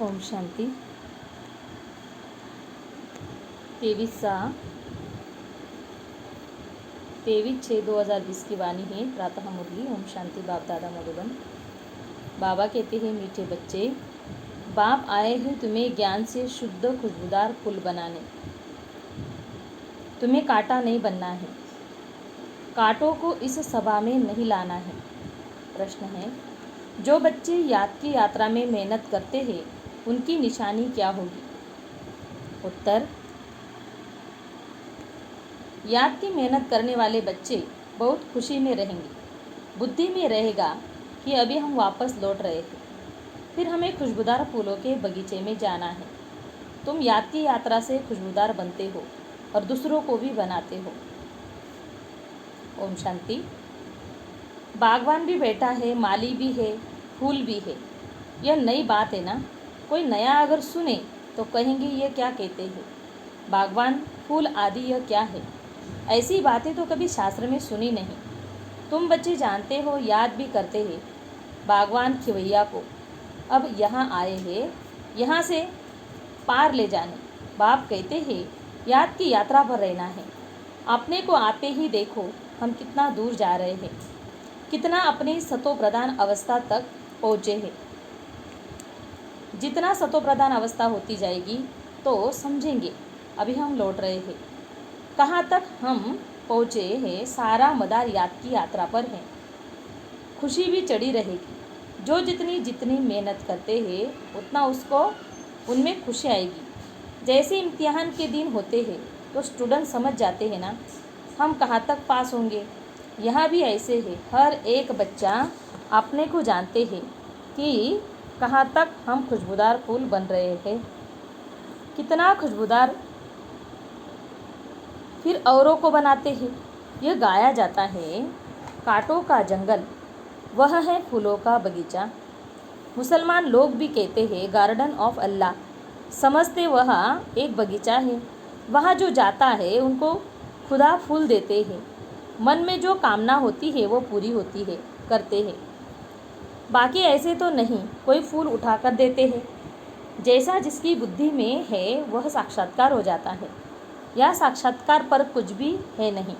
ओम शांति। 23/6/2020 की वाणी है। प्रातः मुरली। ओम शांति। बाप दादा मधुबन। बाबा कहते हैं, मीठे बच्चे, बाप आए हैं तुम्हें ज्ञान से शुद्ध खुशबूदार फूल बनाने। तुम्हें कांटा नहीं बनना है, कांटों को इस सभा में नहीं लाना है। प्रश्न है, जो बच्चे याद की यात्रा में मेहनत करते हैं उनकी निशानी क्या होगी? उत्तर, याद की मेहनत करने वाले बच्चे बहुत खुशी में रहेंगे। बुद्धि में रहेगा कि अभी हम वापस लौट रहे थे, फिर हमें खुशबूदार फूलों के बगीचे में जाना है। तुम याद की यात्रा से खुशबूदार बनते हो और दूसरों को भी बनाते हो। ओम शांति। बागवान भी बैठा है, माली भी है, फूल भी है। यह नई बात है ना। कोई नया अगर सुने तो कहेंगे ये क्या कहते हैं, बागवान, फूल आदि यह क्या है? ऐसी बातें तो कभी शास्त्र में सुनी नहीं। तुम बच्चे जानते हो, याद भी करते हैं बागवान खिवैया को। अब यहाँ आए हैं यहाँ से पार ले जाने। बाप कहते हैं याद की यात्रा पर रहना है। अपने को आते ही देखो हम कितना दूर जा रहे हैं, कितना अपनी सतो प्रधान अवस्था तक पहुँचे हैं। जितना सतो प्रधान अवस्था होती जाएगी तो समझेंगे अभी हम लौट रहे हैं। कहाँ तक हम पहुँचे हैं, सारा मदार याद की यात्रा पर है। खुशी भी चढ़ी रहेगी। जो जितनी जितनी मेहनत करते हैं उतना उसको उनमें खुशी आएगी। जैसे इम्तिहान के दिन होते हैं तो स्टूडेंट समझ जाते हैं ना हम कहाँ तक पास होंगे। यहाँ भी ऐसे है, हर एक बच्चा अपने को जानते हैं कि कहाँ तक हम खुशबूदार फूल बन रहे हैं, कितना खुशबूदार फिर औरों को बनाते हैं। यह गाया जाता है, कांटों का जंगल वह है फूलों का बगीचा। मुसलमान लोग भी कहते हैं गार्डन ऑफ अल्लाह, समझते वह एक बगीचा है। वहाँ जो जाता है उनको खुदा फूल देते हैं। मन में जो कामना होती है वो पूरी होती है, करते हैं। बाकी ऐसे तो नहीं, कोई फूल उठा कर देते हैं। जैसा जिसकी बुद्धि में है वह साक्षात्कार हो जाता है। यह साक्षात्कार पर कुछ भी है नहीं।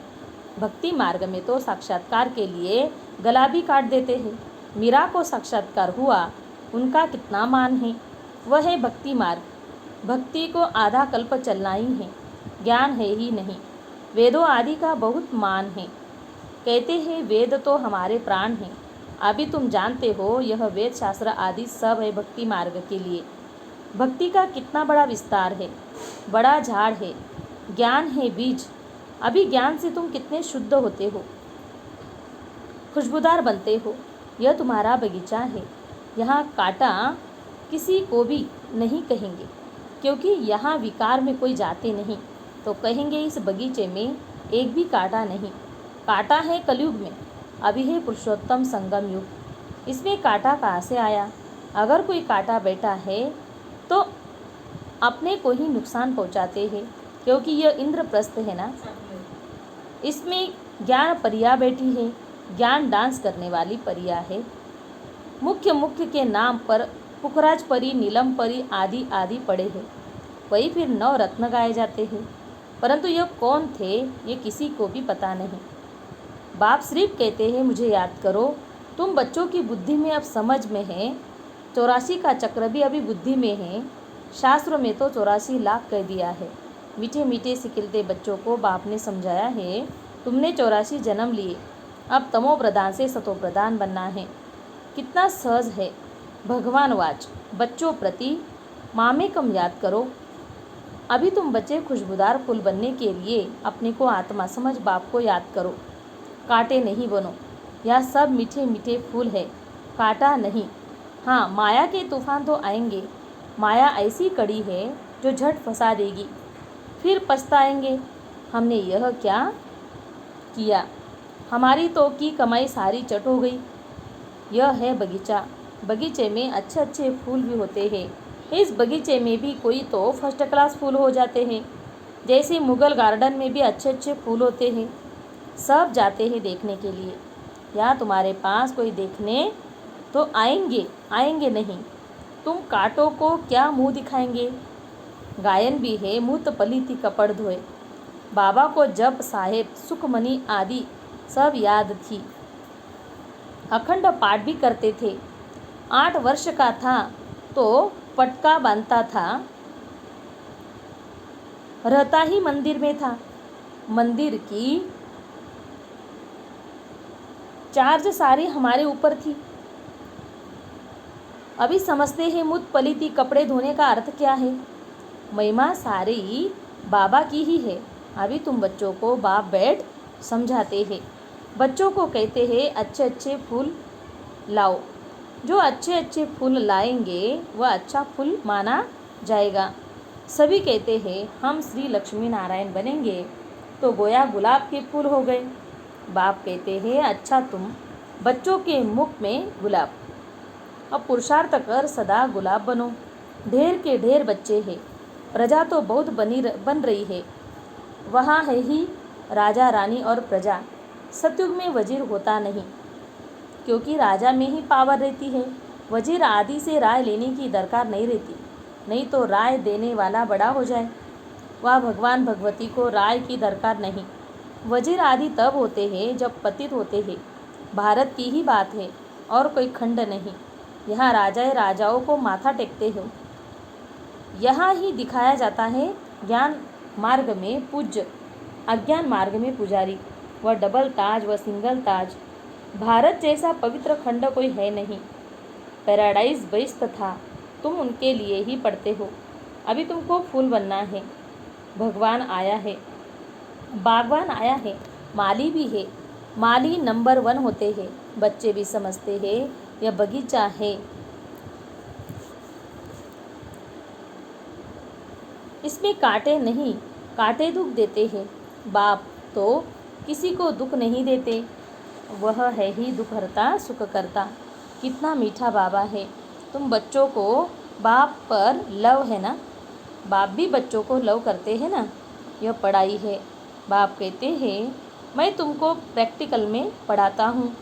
भक्ति मार्ग में तो साक्षात्कार के लिए गला भी काट देते हैं। मीरा को साक्षात्कार हुआ, उनका कितना मान है। वह है भक्ति मार्ग। भक्ति को आधा कल्प चलना ही है, ज्ञान है ही नहीं। वेदों आदि का बहुत मान है। कहते हैं वेद तो हमारे प्राण हैं। अभी तुम जानते हो यह वेद शास्त्र आदि सब है भक्ति मार्ग के लिए। भक्ति का कितना बड़ा विस्तार है, बड़ा झाड़ है। ज्ञान है बीज। अभी ज्ञान से तुम कितने शुद्ध होते हो, खुशबूदार बनते हो। यह तुम्हारा बगीचा है। यहाँ कांटा किसी को भी नहीं कहेंगे, क्योंकि यहाँ विकार में कोई जाते नहीं। तो कहेंगे इस बगीचे में एक भी कांटा नहीं। कांटा है कलयुग में, अभी है पुरुषोत्तम संगम युग। इसमें कांटा कहाँ से आया? अगर कोई कांटा बैठा है तो अपने को ही नुकसान पहुँचाते हैं, क्योंकि यह इंद्रप्रस्थ है ना। इसमें ज्ञान परिया बैठी है। ज्ञान डांस करने वाली परिया है। मुख्य के नाम पर पुखराज परी, नीलम परी आदि आदि पड़े हैं। वही फिर 9 रत्न गाए जाते हैं, परंतु यह कौन थे ये किसी को भी पता नहीं। बाप सिर्फ कहते हैं मुझे याद करो। तुम बच्चों की बुद्धि में अब समझ में है। 84 का चक्र भी अभी बुद्धि में है। शास्त्रों में तो 84 लाख कह दिया है। मीठे मीठे सिखिलते बच्चों को बाप ने समझाया है, तुमने 84 जन्म लिए, अब तमो प्रधान से सतो प्रधान बनना है। कितना सहज है। भगवान वाच बच्चों प्रति मामेकम याद करो। अभी तुम बच्चे खुशबूदार फूल बनने के लिए अपने को आत्मा समझ बाप को याद करो। कांटे नहीं बनो। यह सब मीठे मीठे फूल है, कांटा नहीं। हाँ, माया के तूफान तो आएंगे। माया ऐसी कड़ी है जो झट फंसा देगी। फिर पछताएंगे, हमने यह क्या किया, हमारी तो की कमाई सारी चट हो गई। यह है बगीचा। बगीचे में अच्छे अच्छे फूल भी होते हैं। इस बगीचे में भी कोई तो फर्स्ट क्लास फूल हो जाते हैं। जैसे मुगल गार्डन में भी अच्छे अच्छे फूल होते हैं। सब जाते हैं देखने के लिए। या तुम्हारे पास कोई देखने तो आएंगे नहीं, तुम कांटों को क्या मुंह दिखाएंगे। गायन भी है मुत पलीती कपड़ धोए। बाबा को जप साहेब सुखमनी आदि सब याद थी। अखंड पाठ भी करते थे। 8 वर्ष का था तो पटका बांधता था। रहता ही मंदिर में था। मंदिर की चार्ज सारी हमारे ऊपर थी। अभी समझते हैं मुत पलीती कपड़े धोने का अर्थ क्या है। महिमा सारी बाबा की ही है। अभी तुम बच्चों को बाप बैठ समझाते हैं। बच्चों को कहते हैं अच्छे अच्छे फूल लाओ। जो अच्छे अच्छे फूल लाएंगे वह अच्छा फूल माना जाएगा। सभी कहते हैं हम श्री लक्ष्मी नारायण बनेंगे तो गोया गुलाब के फूल हो गए। बाप कहते हैं अच्छा तुम बच्चों के मुख में गुलाब। अब पुरुषार्थ कर सदा गुलाब बनो। ढेर के ढेर बच्चे हैं। प्रजा तो बहुत बन रही है। वहाँ है ही राजा रानी और प्रजा। सतयुग में वजीर होता नहीं क्योंकि राजा में ही पावर रहती है। वजीर आदि से राय लेने की दरकार नहीं रहती, नहीं तो राय देने वाला बड़ा हो जाए। वह भगवान भगवती को राय की दरकार नहीं। वजीर आदि तब होते हैं जब पतित होते हैं। भारत की ही बात है और कोई खंड नहीं। यहाँ राजाएं राजाओं को माथा टेकते हो। यहाँ ही दिखाया जाता है ज्ञान मार्ग में पूज्य, अज्ञान मार्ग में पुजारी। वह डबल ताज व सिंगल ताज। भारत जैसा पवित्र खंड कोई है नहीं। पैराडाइज बेस्ट था, तुम उनके लिए ही पढ़ते हो। अभी तुमको फूल बनना है। भगवान आया है, बागवान आया है, माली भी है। माली नंबर 1 होते हैं। बच्चे भी समझते हैं यह बगीचा है। इसमें कांटे नहीं, कांटे दुख देते हैं। बाप तो किसी को दुख नहीं देते। वह है ही दुख हरता सुख करता। कितना मीठा बाबा है। तुम बच्चों को बाप पर लव है ना। बाप भी बच्चों को लव करते हैं ना। यह पढ़ाई है। बाप कहते हैं मैं तुमको प्रैक्टिकल में पढ़ाता हूँ।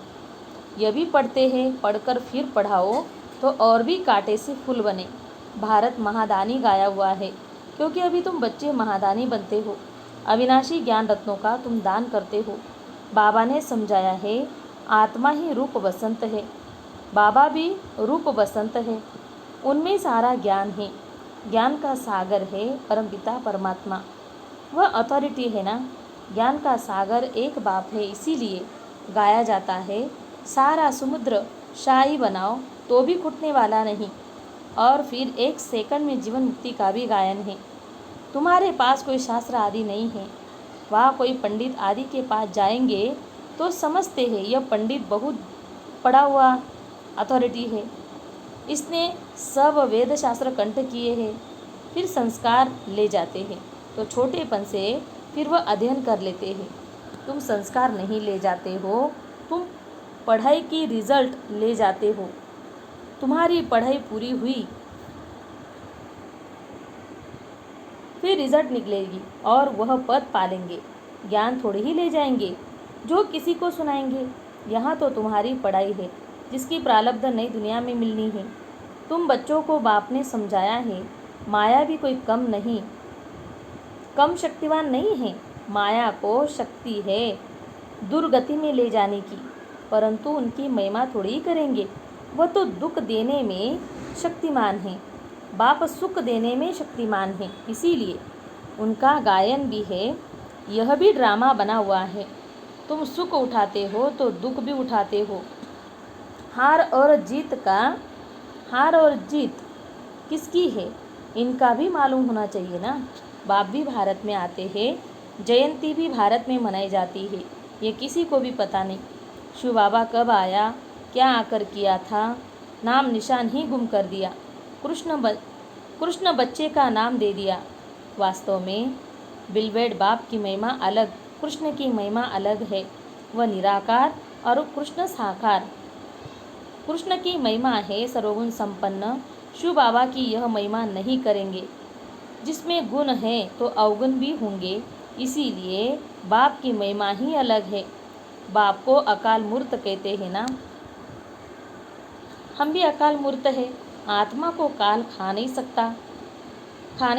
यह भी पढ़ते हैं, पढ़कर फिर पढ़ाओ तो और भी कांटे से फूल बने। भारत महादानी गाया हुआ है क्योंकि अभी तुम बच्चे महादानी बनते हो। अविनाशी ज्ञान रत्नों का तुम दान करते हो। बाबा ने समझाया है आत्मा ही रूप बसंत है। बाबा भी रूप बसंत है। उनमें सारा ज्ञान है। ज्ञान का सागर है परमपिता परमात्मा। वह अथॉरिटी है ना। ज्ञान का सागर एक बाप है। इसीलिए गाया जाता है सारा समुद्र शाही बनाओ तो भी घुटने वाला नहीं। और फिर 1 सेकंड में जीवन मुक्ति का भी गायन है। तुम्हारे पास कोई शास्त्र आदि नहीं है। वहाँ कोई पंडित आदि के पास जाएंगे तो समझते हैं यह पंडित बहुत पढ़ा हुआ अथॉरिटी है। इसने सब वेद शास्त्र कंठ किए हैं। फिर संस्कार ले जाते हैं तो छोटेपन से फिर वह अध्ययन कर लेते हैं। तुम संस्कार नहीं ले जाते हो, तुम पढ़ाई की रिजल्ट ले जाते हो। तुम्हारी पढ़ाई पूरी हुई फिर रिजल्ट निकलेगी और वह पद पालेंगे। ज्ञान थोड़ी ही ले जाएंगे जो किसी को सुनाएंगे। यहाँ तो तुम्हारी पढ़ाई है जिसकी प्रारब्ध नई दुनिया में मिलनी है। तुम बच्चों को बाप ने समझाया है माया भी कोई कम शक्तिवान नहीं है। माया को शक्ति है दुर्गति में ले जाने की, परंतु उनकी महिमा थोड़ी ही करेंगे। वह तो दुख देने में शक्तिमान है। बाप सुख देने में शक्तिमान है। इसीलिए उनका गायन भी है। यह भी ड्रामा बना हुआ है। तुम सुख उठाते हो तो दुख भी उठाते हो। हार और जीत किसकी है इनका भी मालूम होना चाहिए ना। बाप भी भारत में आते हैं। जयंती भी भारत में मनाई जाती है। ये किसी को भी पता नहीं। शिव बाबा कब आया, क्या आकर किया था, नाम निशान ही गुम कर दिया। कृष्ण बच्चे का नाम दे दिया। वास्तव में बिलवेड बाप की महिमा अलग, कृष्ण की महिमा अलग है। वह निराकार और कृष्ण साकार। कृष्ण की महिमा है सर्वगुण संपन्न। शिव बाबा की यह महिमा नहीं करेंगे। जिसमें गुण है तो अवगुण भी होंगे। इसीलिए बाप की महिमा ही अलग है। बाप को अकाल मूर्त कहते हैं ना। हम भी अकाल मूर्त है। आत्मा को काल खा नहीं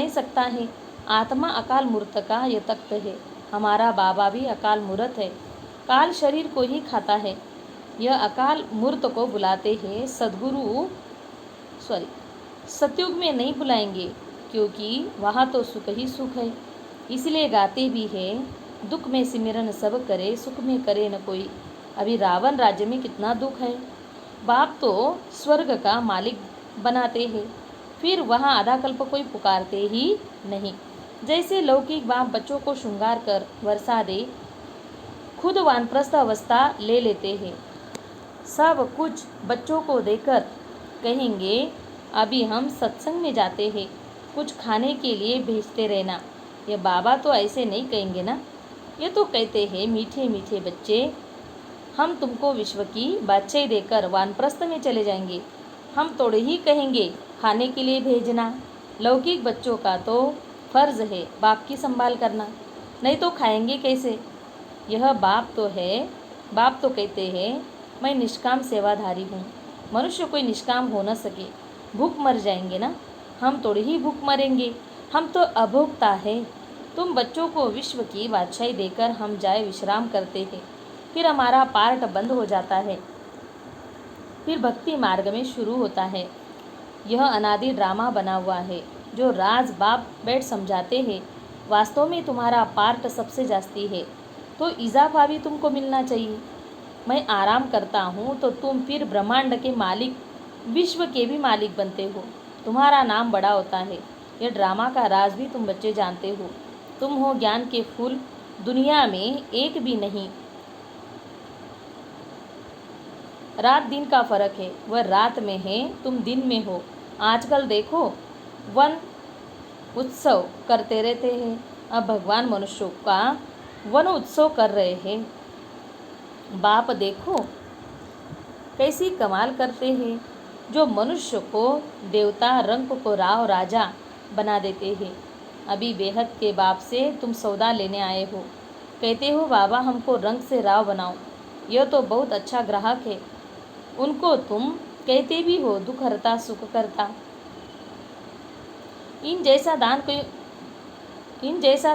सकता है। आत्मा अकाल मूर्त का ये तख्त है। हमारा बाबा भी अकाल मूर्त है, काल शरीर को ही खाता है। यह अकाल मूर्त को बुलाते हैं सतयुग में नहीं बुलाएंगे, क्योंकि वहाँ तो सुख ही सुख है। इसलिए गाते भी है, दुख में सिमरन सब करे, सुख में करे न कोई। अभी रावण राज्य में कितना दुख है। बाप तो स्वर्ग का मालिक बनाते हैं, फिर वहाँ आधा कल्प कोई पुकारते ही नहीं। जैसे लौकिक बाप बच्चों को श्रृंगार कर वर्षा दे, खुद वानप्रस्थ अवस्था ले लेते हैं। सब कुछ बच्चों को देकर कहेंगे, अभी हम सत्संग में जाते हैं, कुछ खाने के लिए भेजते रहना। ये बाबा तो ऐसे नहीं कहेंगे ना। ये तो कहते हैं, मीठे मीठे बच्चे, हम तुमको विश्व की बादशाही देकर वानप्रस्थ में चले जाएंगे। हम थोड़े ही कहेंगे खाने के लिए भेजना। लौकिक बच्चों का तो फर्ज है बाप की संभाल करना, नहीं तो खाएंगे कैसे। यह बाप तो है। बाप तो कहते हैं, मैं निष्काम सेवाधारी हूँ। मनुष्य कोई निष्काम हो न सके, भूख मर जाएंगे ना। हम थोड़ी ही भूख मरेंगे, हम तो अभोक्ता है। तुम बच्चों को विश्व की बादशाही देकर हम जाए विश्राम करते हैं, फिर हमारा पार्ट बंद हो जाता है, फिर भक्ति मार्ग में शुरू होता है। यह अनादि ड्रामा बना हुआ है, जो राज बाप बैठ समझाते हैं। वास्तव में तुम्हारा पार्ट सबसे जास्ती है, तो इजाफा भी तुमको मिलना चाहिए। मैं आराम करता हूँ तो तुम फिर ब्रह्मांड के मालिक, विश्व के भी मालिक बनते हो। तुम्हारा नाम बड़ा होता है। यह ड्रामा का राज भी तुम बच्चे जानते हो। तुम हो ज्ञान के फूल, दुनिया में एक भी नहीं। रात दिन का फर्क है, वह रात में है, तुम दिन में हो। आजकल देखो, वन उत्सव करते रहते हैं। अब भगवान मनुष्यों का वन उत्सव कर रहे हैं। बाप देखो कैसी कमाल करते हैं, जो मनुष्य को देवता, रंग को राव राजा बना देते हैं। अभी बेहद के बाप से तुम सौदा लेने आए हो, कहते हो बाबा हमको रंग से राव बनाओ। यह तो बहुत अच्छा ग्राहक है। उनको तुम कहते भी हो दुख हरता सुख करता। इन जैसा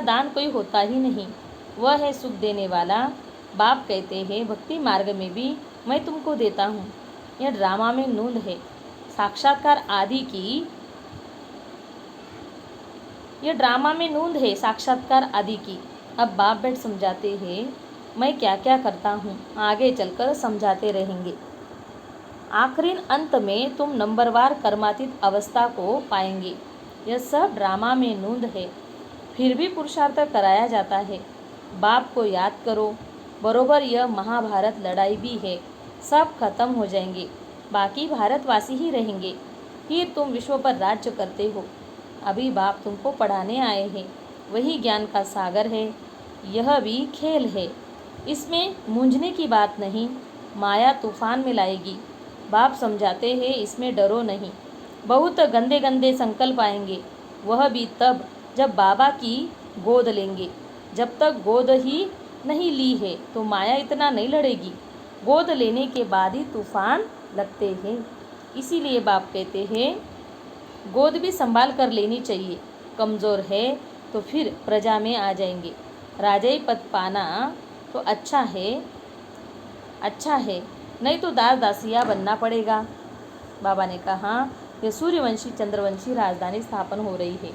दान कोई होता ही नहीं। वह है सुख देने वाला। बाप कहते हैं, भक्ति मार्ग में भी मैं तुमको देता हूँ। यह ड्रामा में नूंद है साक्षात्कार आदि की। यह ड्रामा में नूंद है साक्षात्कार आदि की। अब बाप बैठ समझाते हैं, मैं क्या क्या करता हूँ, आगे चलकर समझाते रहेंगे। आखिरी अंत में तुम नंबरवार कर्मातीत अवस्था को पाएंगे। यह सब ड्रामा में नूंद है, फिर भी पुरुषार्थ कराया जाता है। बाप को याद करो। बरोबर यह महाभारत लड़ाई भी है, सब खत्म हो जाएंगे, बाकी भारतवासी ही रहेंगे। फिर तुम विश्व पर राज्य करते हो। अभी बाप तुमको पढ़ाने आए हैं, वही ज्ञान का सागर है। यह भी खेल है, इसमें मूंझने की बात नहीं। माया तूफान में लाएगी। बाप समझाते हैं, इसमें डरो नहीं। बहुत गंदे गंदे संकल्प आएंगे, वह भी तब जब बाबा की गोद लेंगे। जब तक गोद ही नहीं ली है तो माया इतना नहीं लड़ेगी। गोद लेने के बाद ही तूफान लगते हैं। इसीलिए बाप कहते हैं, गोद भी संभाल कर लेनी चाहिए। कमज़ोर है तो फिर प्रजा में आ जाएंगे। राजाई पद पाना तो अच्छा है, नहीं तो दास दासिया बनना पड़ेगा। बाबा ने कहा, यह सूर्यवंशी चंद्रवंशी राजधानी स्थापन हो रही है।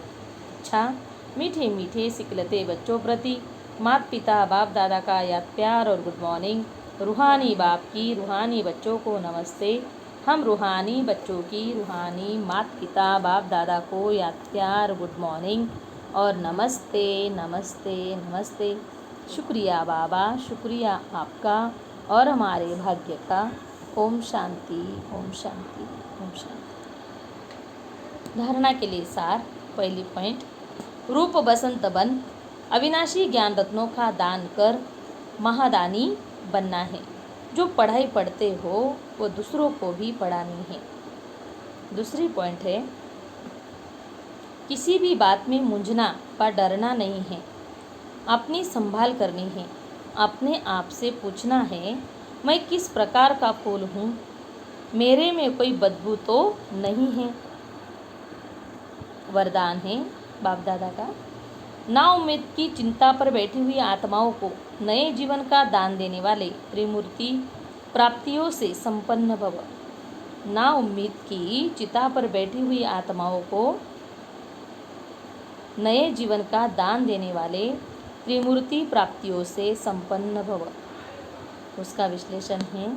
अच्छा, मीठे मीठे सिकलते बच्चों प्रति माता पिता बाप दादा का याद प्यार और गुड मॉर्निंग। रूहानी बाप की रूहानी बच्चों को नमस्ते। हम रूहानी बच्चों की रूहानी माता पिता बाप दादा को याद प्यार गुड मॉर्निंग और नमस्ते नमस्ते नमस्ते। शुक्रिया बाबा, शुक्रिया आपका और हमारे भाग्य का। ओम शांति, ओम शांति, ओम शांति। धारणा के लिए सार। पहली पॉइंट, रूप बसंत बन अविनाशी ज्ञान रत्नों का दान कर महादानी बनना है। जो पढ़ाई पढ़ते हो वो दूसरों को भी पढ़ानी है। दूसरी पॉइंट है, किसी भी बात में मूंझना व डरना नहीं है, अपनी संभाल करनी है। अपने आप से पूछना है, मैं किस प्रकार का फूल हूँ। मेरे में कोई बदबू तो नहीं है। वरदान है बाप दादा का। ना उम्मीद की चिंता पर बैठी हुई आत्माओं को नए जीवन का दान देने वाले त्रिमूर्ति प्राप्तियों से संपन्न भव। ना उम्मीद की चिता पर बैठी हुई आत्माओं को नए जीवन का दान देने वाले त्रिमूर्ति प्राप्तियों से संपन्न भव। उसका विश्लेषण है,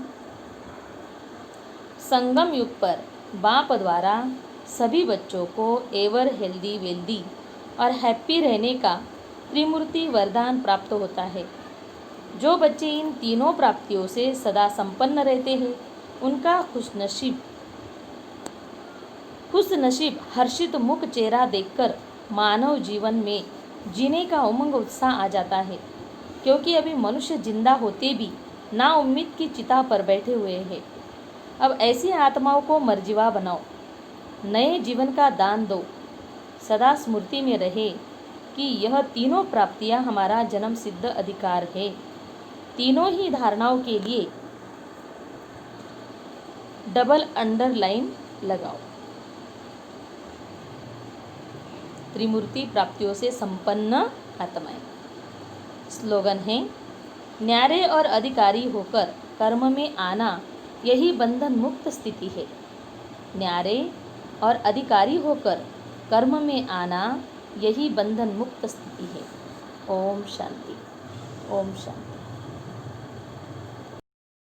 संगम युग पर बाप द्वारा सभी बच्चों को एवर हेल्दी वेल्दी और हैप्पी रहने का त्रिमूर्ति वरदान प्राप्त होता है। जो बच्चे इन तीनों प्राप्तियों से सदा संपन्न रहते हैं उनका खुशनसीब हर्षित मुख चेहरा देखकर मानव जीवन में जीने का उमंग उत्साह आ जाता है, क्योंकि अभी मनुष्य जिंदा होते भी ना उम्मीद की चिता पर बैठे हुए हैं। अब ऐसी आत्माओं को मर्जीवा बनाओ, नए जीवन का दान दो। सदा स्मृति में रहे कि यह तीनों प्राप्तियां हमारा जन्म सिद्ध अधिकार है। तीनों ही धारणाओं के लिए डबल अंडरलाइन लगाओ। त्रिमूर्ति प्राप्तियों से संपन्न आत्माएं। स्लोगन है, न्यारे और अधिकारी होकर कर्म में आना यही बंधन मुक्त स्थिति है। न्यारे और अधिकारी होकर कर्म में आना यही बंधन मुक्त स्थिति है। ओम शांति। ओम शांति।